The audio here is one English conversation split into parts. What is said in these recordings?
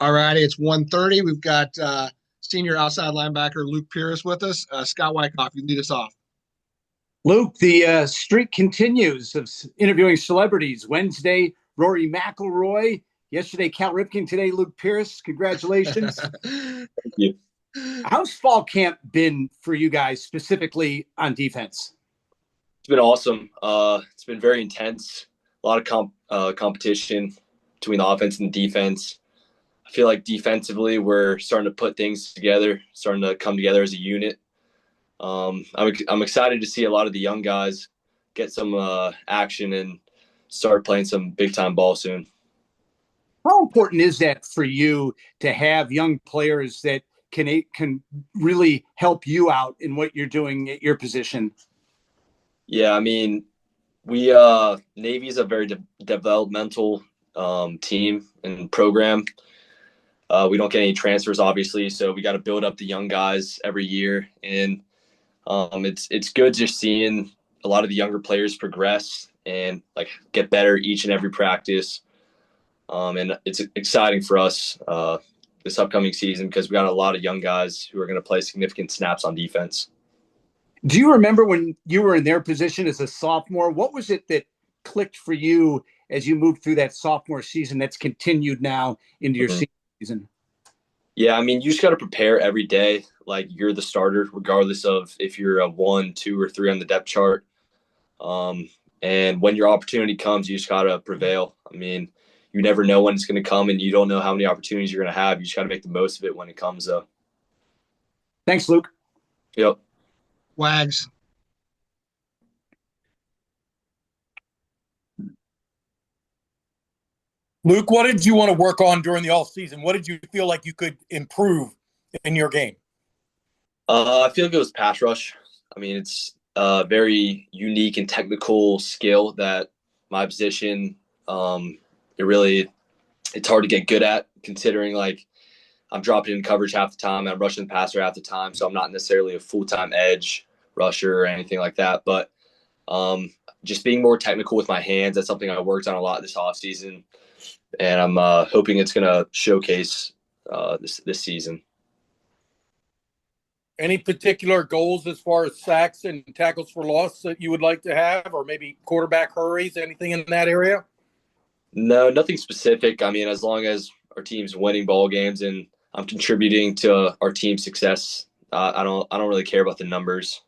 All righty, it's 1:30. We've got senior outside linebacker Luke Pirris with us. Scott Wyckoff, you lead us off. Luke, the streak continues of interviewing celebrities. Wednesday, Rory McIlroy. Yesterday, Cal Ripken. Today, Luke Pirris. Congratulations. Thank you. How's fall camp been for you guys, specifically on defense? It's been awesome. It's been very intense. A lot of competition between the offense and the defense. I feel like defensively we're starting to put things together, starting to come together as a unit. I'm excited to see a lot of the young guys get some action and start playing some big-time ball soon. How important is that for you to have young players that can really help you out in what you're doing at your position? Yeah, I mean, we Navy is a very developmental team and program. We don't get any transfers, obviously, so we got to build up the young guys every year, and it's good just seeing a lot of the younger players progress and like get better each and every practice. And it's exciting for us this upcoming season because we got a lot of young guys who are going to play significant snaps on defense. Do you remember when you were in their position as a sophomore? What was it that clicked for you as you moved through that sophomore season that's continued now into your senior season? Yeah, I mean, you just got to prepare every day like you're the starter, regardless of if you're a 1, 2, or 3 on the depth chart. And when your opportunity comes, you just got to prevail. I mean, you never know when it's going to come, and you don't know how many opportunities you're going to have. You just got to make the most of it when it comes, though. Thanks, Luke. Yep. Wags. Luke, what did you want to work on during the offseason? What did you feel like you could improve in your game? I feel like it was pass rush. I mean, it's a very unique and technical skill that my position, it's hard to get good at, considering like I'm dropping in coverage half the time, I'm rushing the passer half the time, so I'm not necessarily a full-time edge rusher or anything like that. But just being more technical with my hands, that's something I worked on a lot this offseason, and I'm hoping it's going to showcase this season. Any particular goals as far as sacks and tackles for loss that you would like to have, or maybe quarterback hurries, anything in that area? No, nothing specific. I mean, as long as our team's winning ball games and I'm contributing to our team's success, I don't really care about the numbers.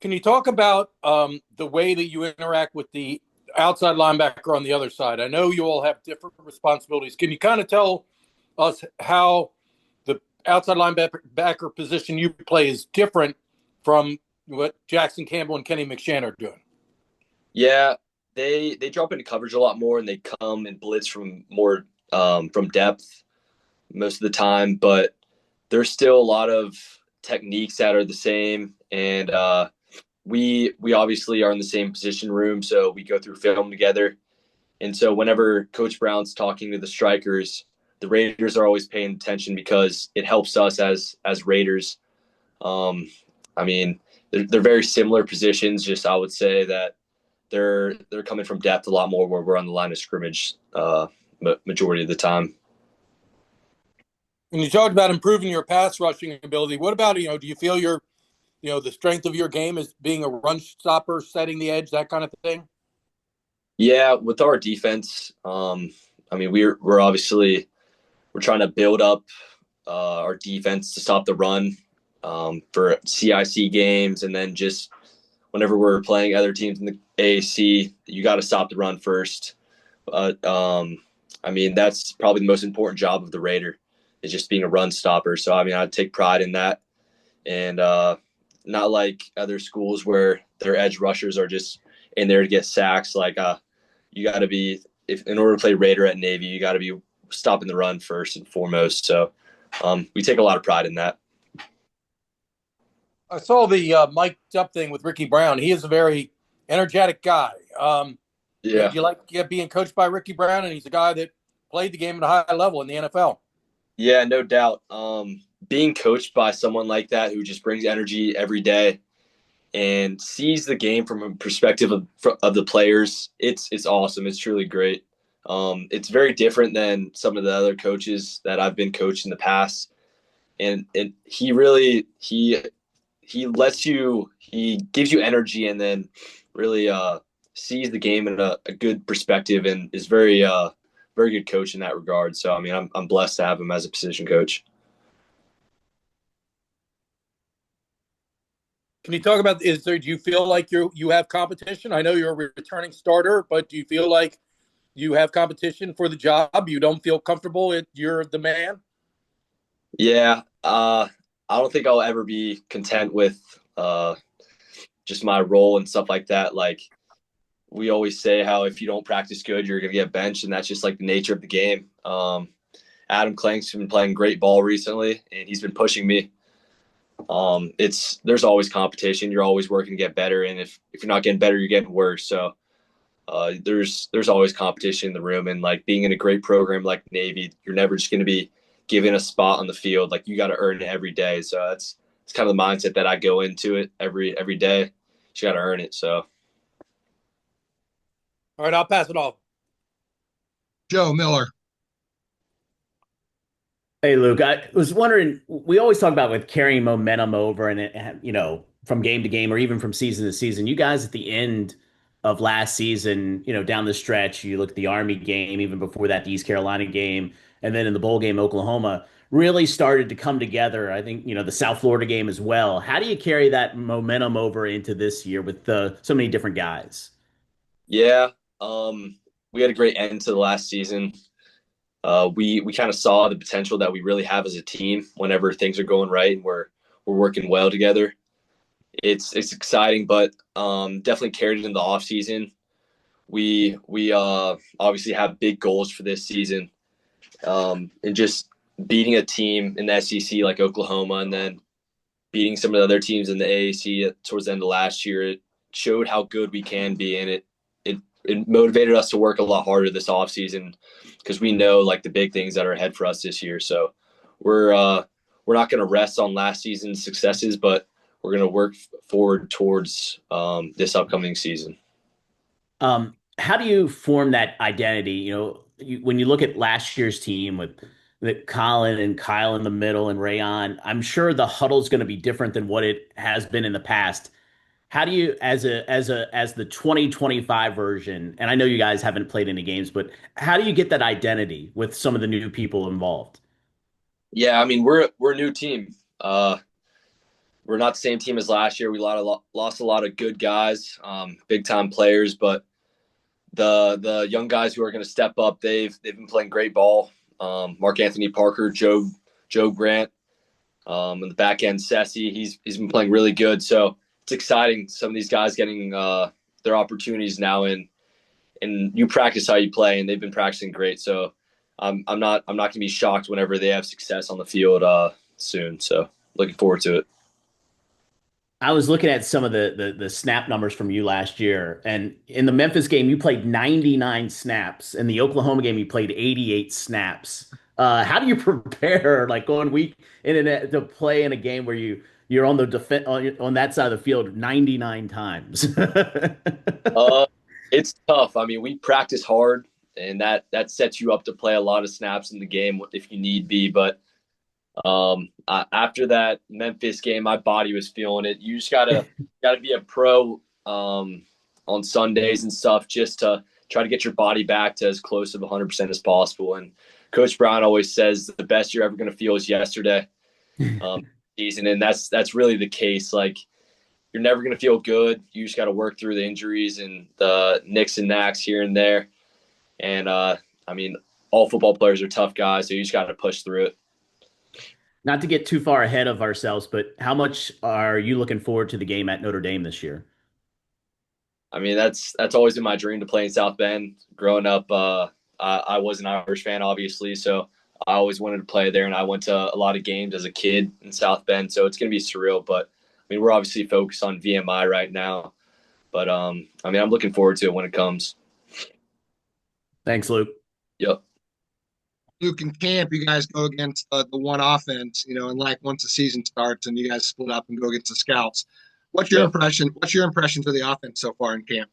Can you talk about the way that you interact with the outside linebacker on the other side? I know you all have different responsibilities. Can you kind of tell us how the outside linebacker position you play is different from what Jackson Campbell and Kenny McShann are doing? Yeah, they drop into coverage a lot more, and they come and blitz from more from depth most of the time. But there's still a lot of techniques that are the same, and we obviously are in the same position room, so we go through film together. And so whenever Coach Brown's talking to the strikers, the Raiders are always paying attention because it helps us as Raiders. I mean, they're very similar positions. Just I would say that they're coming from depth a lot more where we're on the line of scrimmage majority of the time. And you talked about improving your pass rushing ability. What about, do you feel the strength of your game is being a run stopper, setting the edge, that kind of thing? Yeah, with our defense, I mean, we're trying to build up our defense to stop the run for CIC games, and then just whenever we're playing other teams in the AAC, you got to stop the run first. I mean, that's probably the most important job of the Raider, is just being a run stopper. So, I mean, I take pride in that. And not like other schools where their edge rushers are just in there to get sacks. Like you got to be, in order to play Raider at Navy, you got to be stopping the run first and foremost. So we take a lot of pride in that. I saw the mic'd up thing with Ricky Brown. He is a very energetic guy. Yeah. You like being coached by Ricky Brown, and he's a guy that played the game at a high level in the NFL. Yeah, no doubt. Being coached by someone like that who just brings energy every day and sees the game from a perspective of the players, it's awesome. It's truly great. It's very different than some of the other coaches that I've been coached in the past. And he really he gives you energy, and then really sees the game in a good perspective, and is very good coach in that regard. So I mean, I'm blessed to have him as a position coach. Can you talk about, do you feel like you have competition? I know you're a returning starter, but do you feel like you have competition for the job? You don't feel comfortable you're the man? Yeah, I don't think I'll ever be content with just my role and stuff like that. Like, we always say how if you don't practice good, you're going to get benched, and that's just like the nature of the game. Adam Clank's been playing great ball recently, and he's been pushing me. There's always competition. You're always working to get better, and if you're not getting better, you're getting worse. So there's always competition in the room, and like being in a great program like Navy, you're never just going to be given a spot on the field. Like, you got to earn it every day. So it's kind of the mindset that I go into it every day. You got to earn it. So. All right, I'll pass it off. Joe Miller. Hey, Luke, I was wondering, we always talk about with carrying momentum over and, from game to game or even from season to season. You guys at the end of last season, down the stretch, you look at the Army game, even before that, the East Carolina game, and then in the bowl game, Oklahoma, really started to come together. I think, the South Florida game as well. How do you carry that momentum over into this year with so many different guys? Yeah, we had a great end to the last season. We kind of saw the potential that we really have as a team whenever things are going right and we're working well together. It's exciting, but definitely carried it in the off season. We obviously have big goals for this season, and just beating a team in the SEC like Oklahoma, and then beating some of the other teams in the AAC towards the end of last year. It showed how good we can be, and it motivated us to work a lot harder this offseason, because we know like the big things that are ahead for us this year. So we're not going to rest on last season's successes, but we're going to work forward towards this upcoming season. How do you form that identity? When you look at last year's team with Colin and Kyle in the middle and Rayon, I'm sure the huddle is going to be different than what it has been in the past. How do you, as the 2025 version, and I know you guys haven't played any games, but how do you get that identity with some of the new people involved? Yeah, I mean, we're a new team. We're not the same team as last year. We lost a lot of good guys, big time players, but the young guys who are going to step up, they've been playing great ball. Mark Anthony Parker, Joe Grant, on the back end, Sessi, he's been playing really good. So it's exciting. Some of these guys getting their opportunities now, and you practice how you play, and they've been practicing great. So I'm not going to be shocked whenever they have success on the field soon. So looking forward to it. I was looking at some of the snap numbers from you last year, and in the Memphis game, you played 99 snaps. In the Oklahoma game, you played 88 snaps. How do you prepare, like going week in and to play in a game where you're on the defense on that side of the field 99 times? It's tough. I mean, we practice hard, and that sets you up to play a lot of snaps in the game if you need be. But after that Memphis game, my body was feeling it. You just gotta be a pro on Sundays and stuff, just to try to get your body back to as close to 100% as possible. And Coach Brown always says the best you're ever going to feel is yesterday season, and that's really the case. Like, you're never going to feel good. You just got to work through the injuries and the nicks and knacks here and there. And I mean, all football players are tough guys, so you just got to push through it. Not to get too far ahead of ourselves, but how much are you looking forward to the game at Notre Dame this year? I mean, that's always been my dream to play in South Bend. Growing up, I was an Irish fan, obviously, so I always wanted to play there, and I went to a lot of games as a kid in South Bend, so it's going to be surreal. But, I mean, we're obviously focused on VMI right now. But, I mean, I'm looking forward to it when it comes. Thanks, Luke. Yep. Luke, in camp, you guys go against the one offense, and like once the season starts and you guys split up and go against the scouts. What's your impression? What's your impression to the offense so far in camp?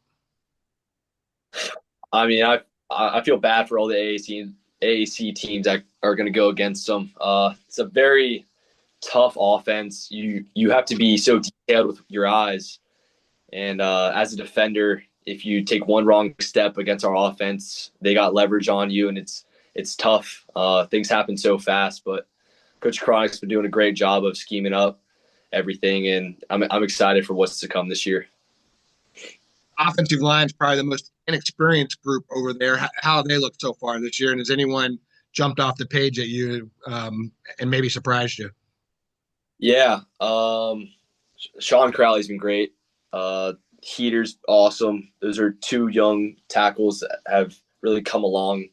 I mean, I feel bad for all the AAC teams that are going to go against them. It's a very tough offense. You have to be so detailed with your eyes. And as a defender, if you take one wrong step against our offense, they got leverage on you, and it's tough. Things happen so fast, but Coach Cronick's been doing a great job of scheming up everything, and I'm excited for what's to come this year. Offensive line is probably the most inexperienced group over there. How have they looked so far this year? And has anyone jumped off the page at you and maybe surprised you? Yeah, Sean Crowley's been great. Heater's awesome. Those are two young tackles that have really come along.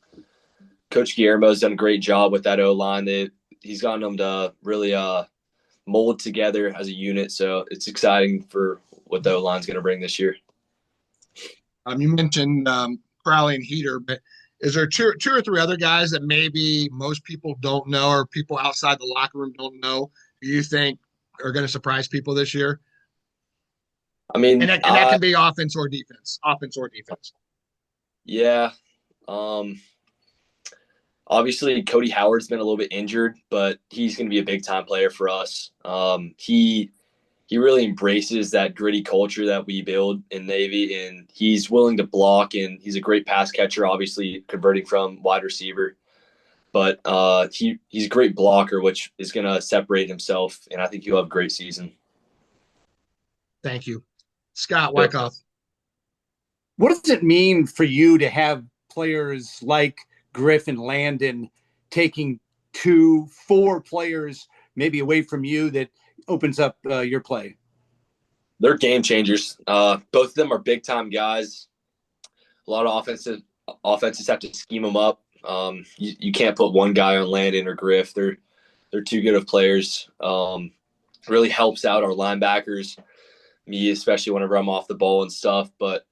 Coach Guillermo's done a great job with that O-line. He's gotten them to really mold together as a unit, so it's exciting for what the O-line's going to bring this year. You mentioned Crowley and Heater, but is there two or three other guys that maybe most people don't know or people outside the locker room don't know who you think are going to surprise people this year? I mean, and that can be offense or defense. Yeah. Obviously, Cody Howard's been a little bit injured, but he's going to be a big-time player for us. He really embraces that gritty culture that we build in Navy, and he's willing to block, and he's a great pass catcher, obviously converting from wide receiver. But he's a great blocker, which is going to separate himself, and I think he'll have a great season. Thank you. Scott Wyckoff. What does it mean for you to have players like Griff and Landon taking 2-4 players maybe away from you that opens up your play? They're game changers. Both of them are big time guys. A lot of offenses have to scheme them up. You can't put one guy on Landon or Griff. They're too good of players. Really helps out our linebackers, me especially whenever I'm off the ball and stuff. But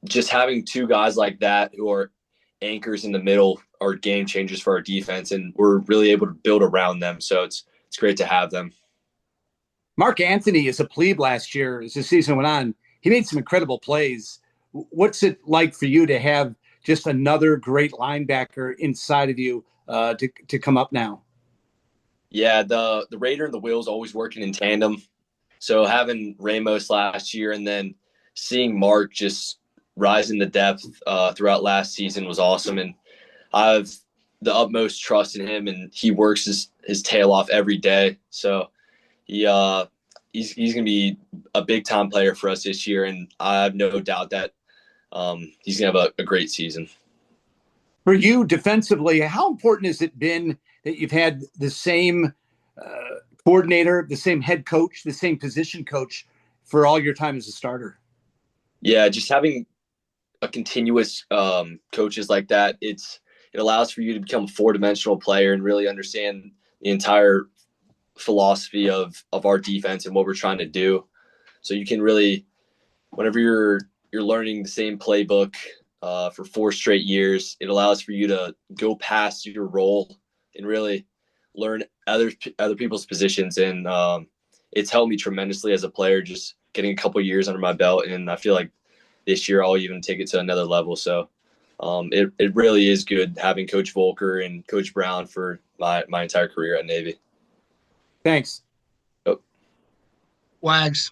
just having two guys like that who are anchors in the middle are game changers for our defense, and we're really able to build around them. So it's great to have them. Mark Anthony is a plebe last year as the season went on. He made some incredible plays. What's it like for you to have just another great linebacker inside of you to come up now? Yeah, the Raider and the Will's always working in tandem. So having Ramos last year and then seeing Mark just rise in the depth throughout last season was awesome. And I have the utmost trust in him, and he works his tail off every day. So he's going to be a big-time player for us this year, and I have no doubt that he's going to have a great season. For you defensively, how important has it been that you've had the same coordinator, the same head coach, the same position coach for all your time as a starter? Yeah, just having a continuous coaches like that, it allows for you to become a four-dimensional player and really understand the entire philosophy of our defense and what we're trying to do. So you can really, whenever you're learning the same playbook for 4 straight years, it allows for you to go past your role and really learn other people's positions. And it's helped me tremendously as a player, just getting a couple of years under my belt. And I feel like this year I'll even take it to another level. So it really is good having Coach Volker and Coach Brown for my entire career at Navy. Thanks. Oh. Wags.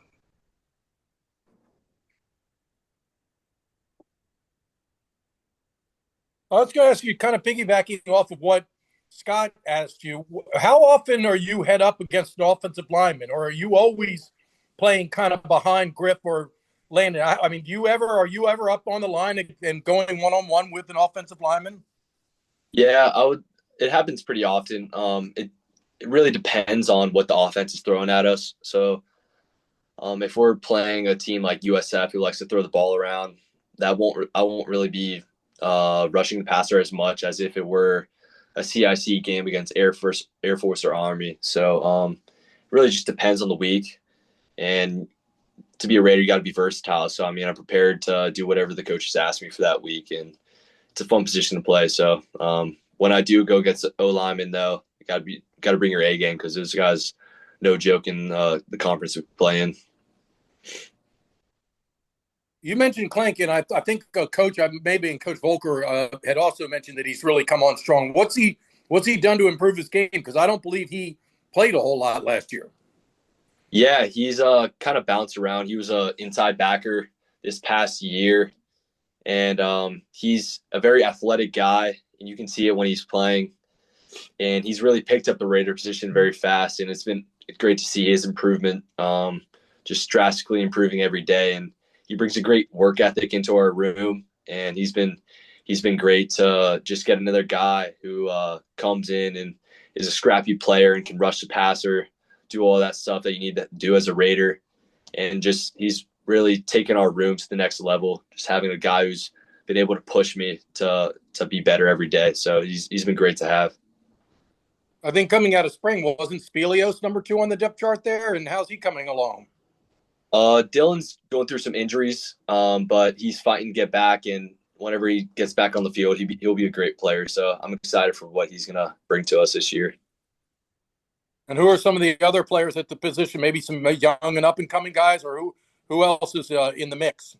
I was going to ask you, kind of piggybacking off of what Scott asked you, how often are you head up against an offensive lineman, or are you always playing kind of behind Griff or Landon? I mean, are you ever up on the line and going one-on-one with an offensive lineman? Yeah, it happens pretty often. It really depends on what the offense is throwing at us. So if we're playing a team like USF who likes to throw the ball around, I won't really be rushing the passer as much as if it were a CIC game against Air Force or Army. So it really just depends on the week. And to be a Raider, you got to be versatile. So, I mean, I'm prepared to do whatever the coaches ask me for that week. And it's a fun position to play. So when I do go against the O-lineman, though, you got to bring your A game, because those guys, no joke in the conference we play in. You mentioned Clink, and I think Coach, maybe and Coach Volker had also mentioned that he's really come on strong. What's he done to improve his game? Because I don't believe he played a whole lot last year. Yeah, he's kind of bounced around. He was a inside backer this past year, and he's a very athletic guy, and you can see it when he's playing. And he's really picked up the Raider position very fast, and it's been great to see his improvement, just drastically improving every day. And he brings a great work ethic into our room, and he's been great to just get another guy who comes in and is a scrappy player and can rush the passer, do all that stuff that you need to do as a Raider. And just he's really taken our room to the next level, just having a guy who's been able to push me to be better every day. So he's been great to have. I think coming out of spring, wasn't Spelios number 2 on the depth chart there? And how's he coming along? Dylan's going through some injuries, but he's fighting to get back. And whenever he gets back on the field, he'll be a great player. So I'm excited for what he's going to bring to us this year. And who are some of the other players at the position? Maybe some young and up-and-coming guys, or who else is in the mix?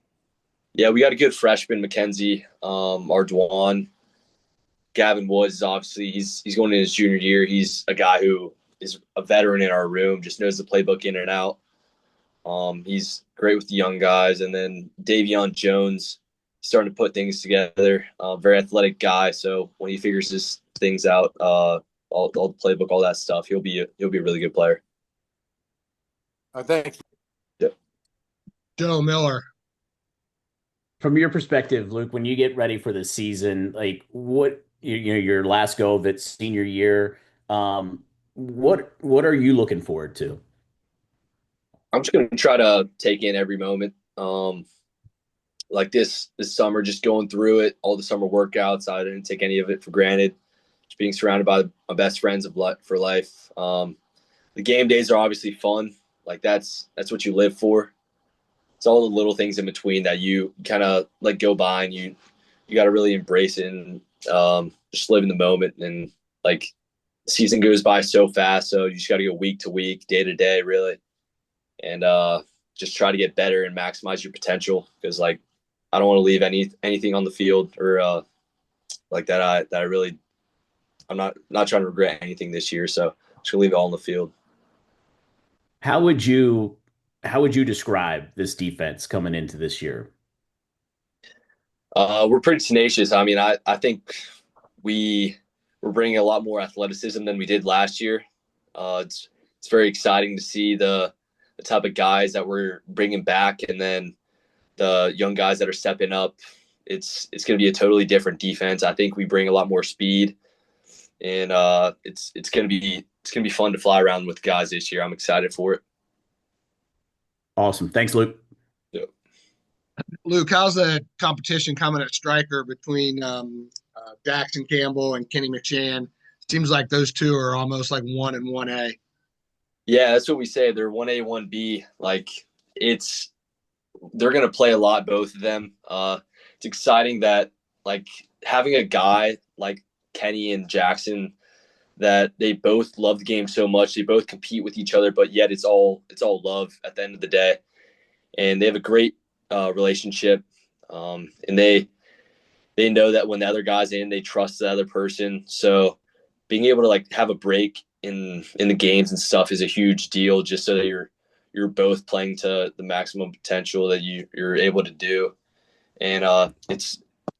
Yeah, we got a good freshman, Mackenzie, Ardoin. Gavin Woods is obviously he's going in his junior year. He's a guy who is a veteran in our room, just knows the playbook in and out. He's great with the young guys. And then Davion Jones, he's starting to put things together. Very athletic guy. So when he figures his things out, all the playbook, all that stuff, he'll be a really good player. Thanks. Yep. Joe Miller. From your perspective, Luke, when you get ready for the season, like what your last go of it, senior year, what are you looking forward to? I'm just going to try to take in every moment. Like this summer, just going through it, all the summer workouts. I didn't take any of it for granted. Just being surrounded by my best friends for life. The game days are obviously fun. Like that's what you live for. It's all the little things in between that you kind of let go by, and you got to really embrace it and just live in the moment. And like the season goes by so fast, so you just got to go week to week, day to day, really, and just try to get better and maximize your potential. Because like I don't want to leave anything on the field or like that. I'm not trying to regret anything this year, so I'm just gonna leave it all on the field. How would you describe this defense coming into this year? We're pretty tenacious. I mean, I think we're bringing a lot more athleticism than we did last year. It's very exciting to see the type of guys that we're bringing back, and then the young guys that are stepping up. It's going to be a totally different defense. I think we bring a lot more speed, and it's going to be fun to fly around with guys this year. I'm excited for it. Awesome. Thanks, Luke. Yep. Luke, how's the competition coming at striker between Jackson Campbell and Kenny McShann? Seems like those two are almost like 1 and 1A. Yeah, that's what we say. They're 1A, 1B. Like they're going to play a lot, both of them. It's exciting that like having a guy like Kenny and Jackson, that they both love the game so much. They both compete with each other, but yet it's all love at the end of the day. And they have a great relationship. And they know that when the other guy's in, they trust the other person. So being able to like have a break in the games and stuff is a huge deal, just so that you're both playing to the maximum potential that you're able to do. And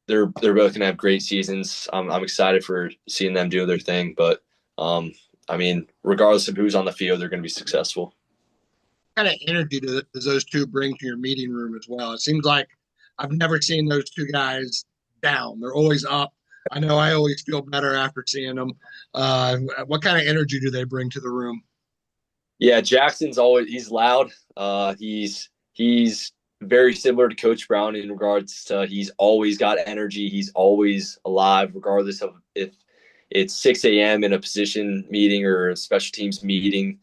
they're both gonna have great seasons. I'm excited for seeing them do their thing. But I mean, regardless of who's on the field, they're gonna be successful. What kind of energy does those two bring to your meeting room as well? It seems like I've never seen those two guys down. They're always up. I know I always feel better after seeing them. What kind of energy do they bring to the room? Yeah, he's loud. He's very similar to Coach Brown in regards to he's always got energy. He's always alive, regardless of if it's 6 a.m. in a position meeting or a special teams meeting.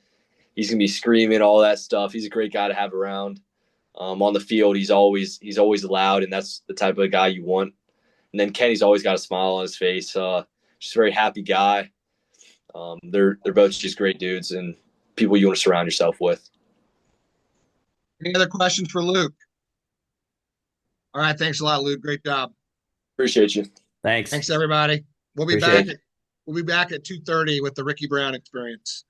He's gonna be screaming, all that stuff. He's a great guy to have around. On the field, he's always loud, and that's the type of guy you want. And then Kenny's always got a smile on his face. Just a very happy guy. They're both just great dudes and people you want to surround yourself with. Any other questions for Luke? All right. Thanks a lot, Luke. Great job. Appreciate you. Thanks. Thanks, everybody. We'll be Appreciate back. We'll be back at 2:30 with the Ricky Brown experience.